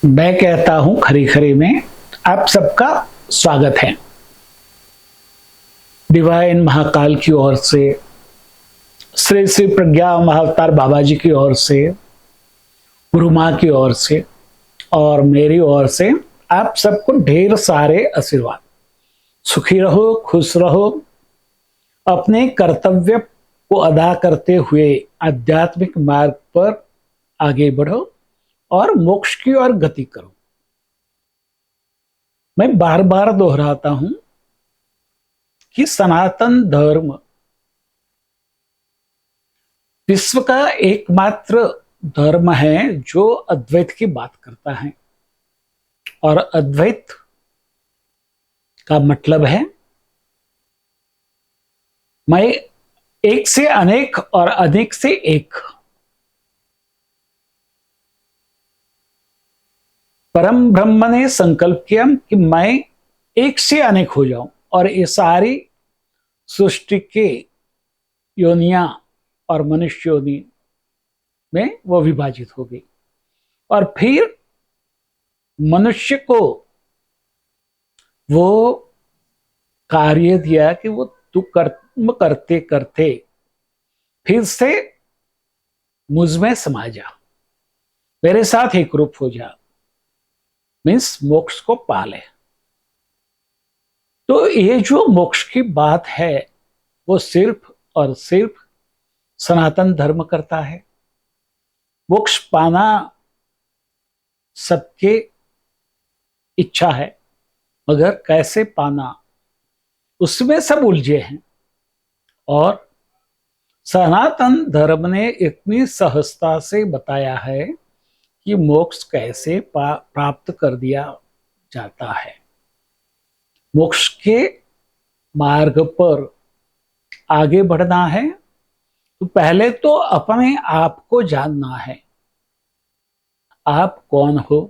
मैं कहता हूं खरी खरी में आप सबका स्वागत है। डिवाइन महाकाल की ओर से, श्री श्री प्रज्ञा महाअवतार बाबा जी की ओर से, गुरु माँ की ओर से और मेरी ओर से आप सबको ढेर सारे आशीर्वाद। सुखी रहो, खुश रहो, अपने कर्तव्य को अदा करते हुए आध्यात्मिक मार्ग पर आगे बढ़ो और मोक्ष की ओर गति करो। मैं बार बार दोहराता हूं कि सनातन धर्म विश्व का एकमात्र धर्म है जो अद्वैत की बात करता है। और अद्वैत का मतलब है मैं एक से अनेक और अनेक से एक। परम ब्रह्म ने संकल्प किया कि मैं एक से अनेक हो जाऊं और ये सारी सृष्टि के योनियां और मनुष्य योनि में वो विभाजित हो गई। और फिर मनुष्य को वो कार्य दिया कि वो तू कर्म करते करते फिर से मुझ में समा जा, मेरे साथ एक रूप हो जा, मीन्स मोक्ष को पाले। तो ये जो मोक्ष की बात है वो सिर्फ और सिर्फ सनातन धर्म करता है। मोक्ष पाना सबके इच्छा है, मगर कैसे पाना उसमें सब उलझे हैं। और सनातन धर्म ने इतनी सहजता से बताया है कि मोक्ष कैसे प्राप्त कर दिया जाता है। मोक्ष के मार्ग पर आगे बढ़ना है तो पहले तो अपने आप को जानना है। आप कौन हो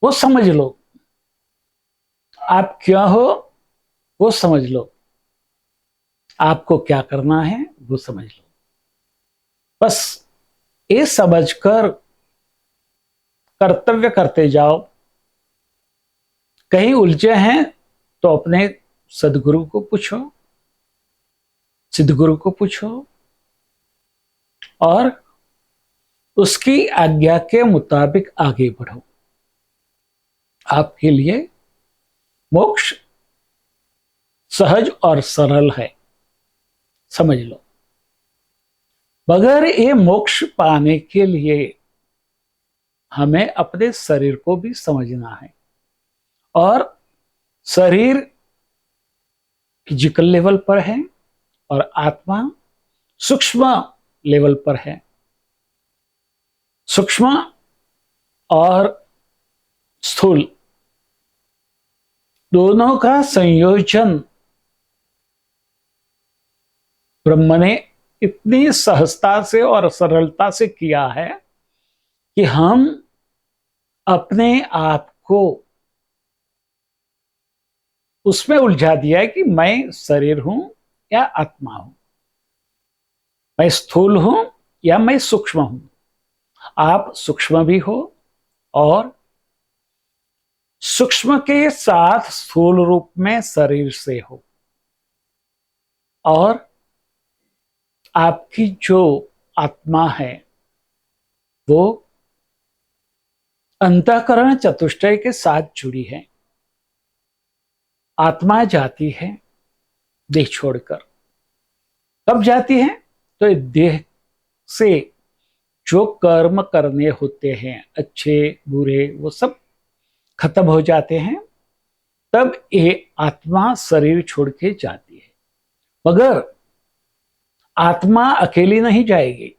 वो समझ लो, आप क्या हो वो समझ लो, आपको क्या करना है वो समझ लो। बस ये समझकर कर्तव्य करते जाओ। कहीं उलझे हैं तो अपने सदगुरु को पूछो, सिद्धगुरु को पूछो और उसकी आज्ञा के मुताबिक आगे बढ़ो। आपके लिए मोक्ष सहज और सरल है, समझ लो। मगर ये मोक्ष पाने के लिए हमें अपने शरीर को भी समझना है। और शरीर फिजिकल लेवल पर है और आत्मा सूक्ष्म लेवल पर है। सूक्ष्म और स्थूल दोनों का संयोजन ब्रह्म ने इतनी सहजता से और सरलता से किया है कि हम अपने आप को उसमें उलझा दिया है कि मैं शरीर हूं या आत्मा हूं, मैं स्थूल हूं या मैं सूक्ष्म हूं। आप सूक्ष्म भी हो और सूक्ष्म के साथ स्थूल रूप में शरीर से हो। और आपकी जो आत्मा है वो अंतःकरण चतुष्टय के साथ जुड़ी है। आत्मा जाती है देह छोड़कर। कब जाती है? तो देह से जो कर्म करने होते हैं अच्छे बुरे वो सब खत्म हो जाते हैं, तब ये आत्मा शरीर छोड़ के जाती है। मगर आत्मा अकेली नहीं जाएगी।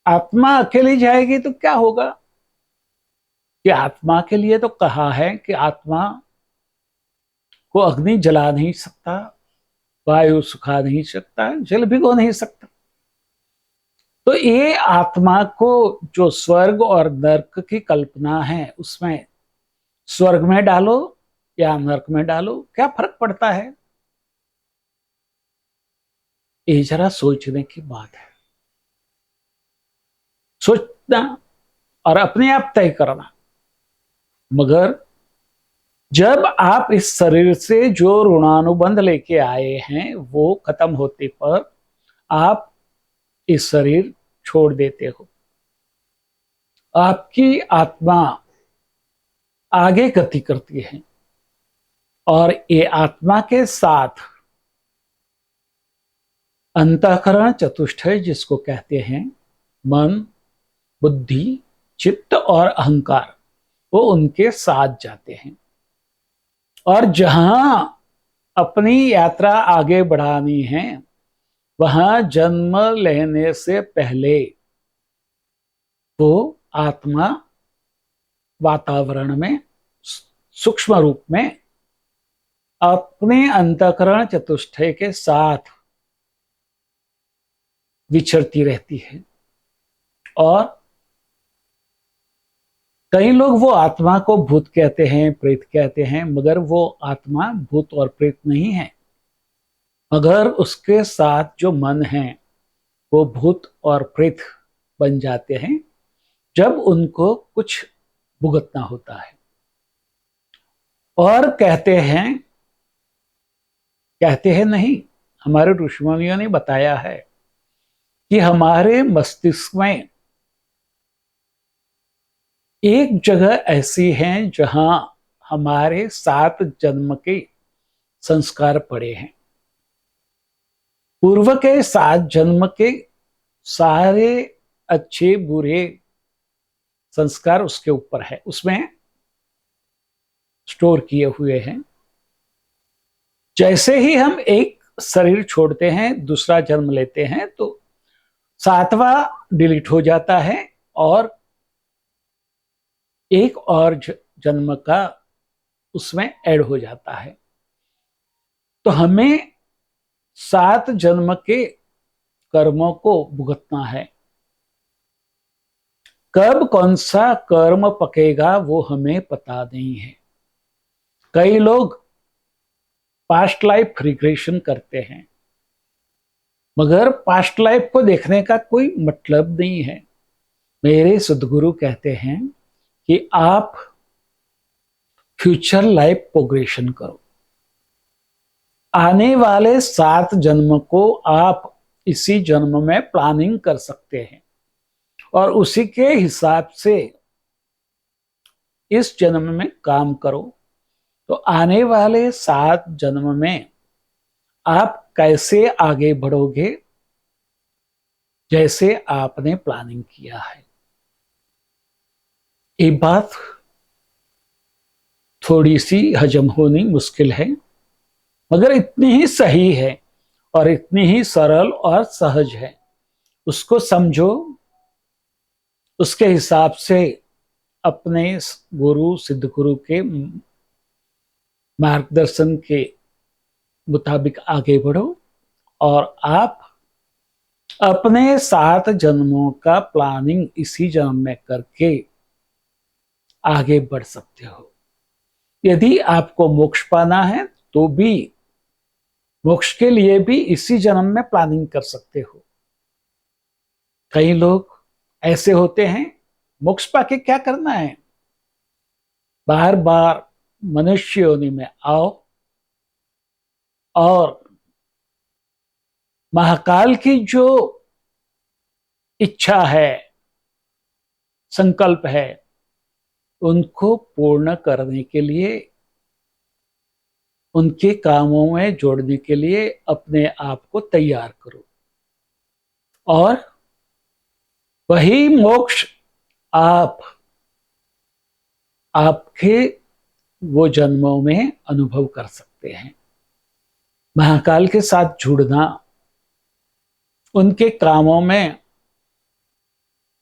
आत्मा अकेली जाएगी तो क्या होगा कि आत्मा के लिए तो कहा है कि आत्मा को अग्नि जला नहीं सकता, वायु सुखा नहीं सकता, जल भिगो नहीं सकता। तो ये आत्मा को जो स्वर्ग और नरक की कल्पना है उसमें स्वर्ग में डालो या नरक में डालो, क्या फर्क पड़ता है? ये जरा सोचने की बात है। सोचना और अपने आप तय करना। मगर जब आप इस शरीर से जो ऋणानुबंध लेके आए हैं वो खत्म होते पर आप इस शरीर छोड़ देते हो, आपकी आत्मा आगे गति करती है और ये आत्मा के साथ अंतःकरण चतुष्टय जिसको कहते हैं, मन, बुद्धि, चित्त और अहंकार, वो उनके साथ जाते हैं। और जहां अपनी यात्रा आगे बढ़ानी है वहां जन्म लेने से पहले वो आत्मा वातावरण में सूक्ष्म रूप में अपने अंतःकरण चतुष्टय के साथ विचरती रहती है। और कई लोग वो आत्मा को भूत कहते हैं, प्रेत कहते हैं, मगर वो आत्मा भूत और प्रेत नहीं है। मगर उसके साथ जो मन है वो भूत और प्रेत बन जाते हैं जब उनको कुछ भुगतना होता है। और कहते हैं नहीं, हमारे ऋषिमुनियों ने बताया है कि हमारे मस्तिष्क में एक जगह ऐसी है जहां हमारे 7 जन्म के संस्कार पड़े हैं। पूर्व के 7 जन्म के सारे अच्छे बुरे संस्कार उसके ऊपर है, उसमें स्टोर किए हुए हैं। जैसे ही हम एक शरीर छोड़ते हैं, दूसरा जन्म लेते हैं, तो 7वां डिलीट हो जाता है और एक और जन्म का उसमें ऐड हो जाता है। तो हमें 7 जन्म के कर्मों को भुगतना है। कब कौन सा कर्म पकेगा वो हमें पता नहीं है। कई लोग पास्ट लाइफ रिग्रेशन करते हैं, मगर पास्ट लाइफ को देखने का कोई मतलब नहीं है। मेरे सद्गुरु कहते हैं कि आप फ्यूचर लाइफ प्रोग्रेशन करो। आने वाले 7 जन्म को आप इसी जन्म में प्लानिंग कर सकते हैं और उसी के हिसाब से इस जन्म में काम करो। तो आने वाले 7 जन्म में आप कैसे आगे बढ़ोगे, जैसे आपने प्लानिंग किया है। ये बात थोड़ी सी हजम होनी मुश्किल है, मगर इतनी ही सही है और इतनी ही सरल और सहज है। उसको समझो, उसके हिसाब से अपने गुरु सिद्ध गुरु के मार्गदर्शन के मुताबिक आगे बढ़ो और आप अपने 7 जन्मों का प्लानिंग इसी जन्म में करके आगे बढ़ सकते हो। यदि आपको मोक्ष पाना है तो भी मोक्ष के लिए भी इसी जन्म में प्लानिंग कर सकते हो। कई लोग ऐसे होते हैं, मोक्ष पाके क्या करना है, बार बार मनुष्य योनि में आओ और महाकाल की जो इच्छा है, संकल्प है, उनको पूर्ण करने के लिए, उनके कामों में जोड़ने के लिए अपने आप को तैयार करो और वही मोक्ष आपके वो जन्मों में अनुभव कर सकते हैं। महाकाल के साथ जुड़ना, उनके कामों में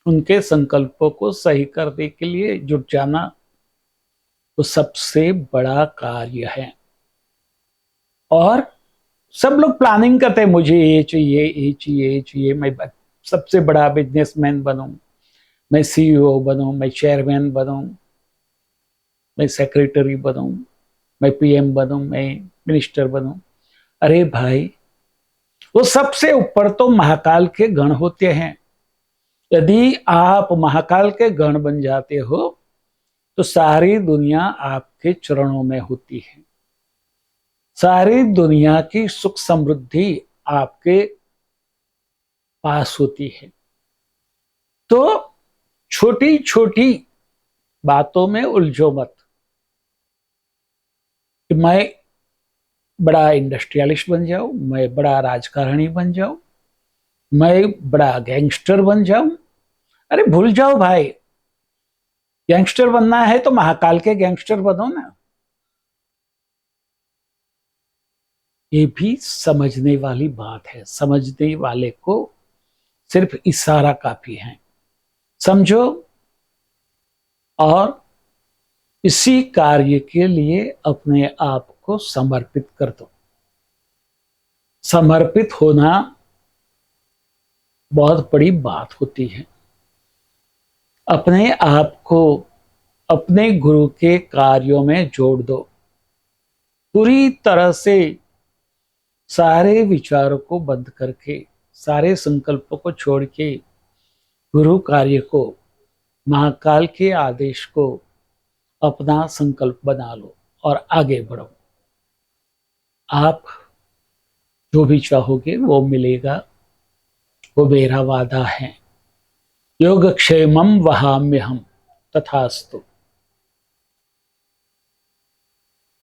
उनके संकल्पों को सही करने के लिए जुट जाना, तो सबसे बड़ा कार्य है। और सब लोग प्लानिंग करते हैं, मुझे ये चाहिए, ये चाहिए, ये चाहिए, मैं सबसे बड़ा बिजनेसमैन बनूं, मैं सीईओ बनूं, मैं चेयरमैन बनूं, मैं सेक्रेटरी बनूं, मैं पीएम बनूं, मैं मिनिस्टर बनूं। अरे भाई, वो सबसे ऊपर तो महाकाल के गण होते हैं यदि आप महाकाल के गण बन जाते हो तो सारी दुनिया आपके चरणों में होती है, सारी दुनिया की सुख समृद्धि आपके पास होती है। तो छोटी छोटी बातों में उलझो मत कि मैं बड़ा इंडस्ट्रियलिस्ट बन जाऊं, मैं बड़ा राजकारणी बन जाऊं, मैं बड़ा गैंगस्टर बन जाऊं। अरे भूल जाओ भाई, गैंगस्टर बनना है तो महाकाल के गैंगस्टर बनो ना। ये भी समझने वाली बात है, समझने वाले को सिर्फ इशारा काफी है। समझो और इसी कार्य के लिए अपने आप को समर्पित कर दो। समर्पित होना बहुत बड़ी बात होती है। अपने आप को अपने गुरु के कार्यों में जोड़ दो, पूरी तरह से सारे विचारों को बंद करके, सारे संकल्पों को छोड़ के गुरु कार्य को, महाकाल के आदेश को अपना संकल्प बना लो और आगे बढ़ो। आप जो भी चाहोगे वो मिलेगा, वो मेरा वादा है। योगक्षेमं वहाम्यहम्, तथास्तु।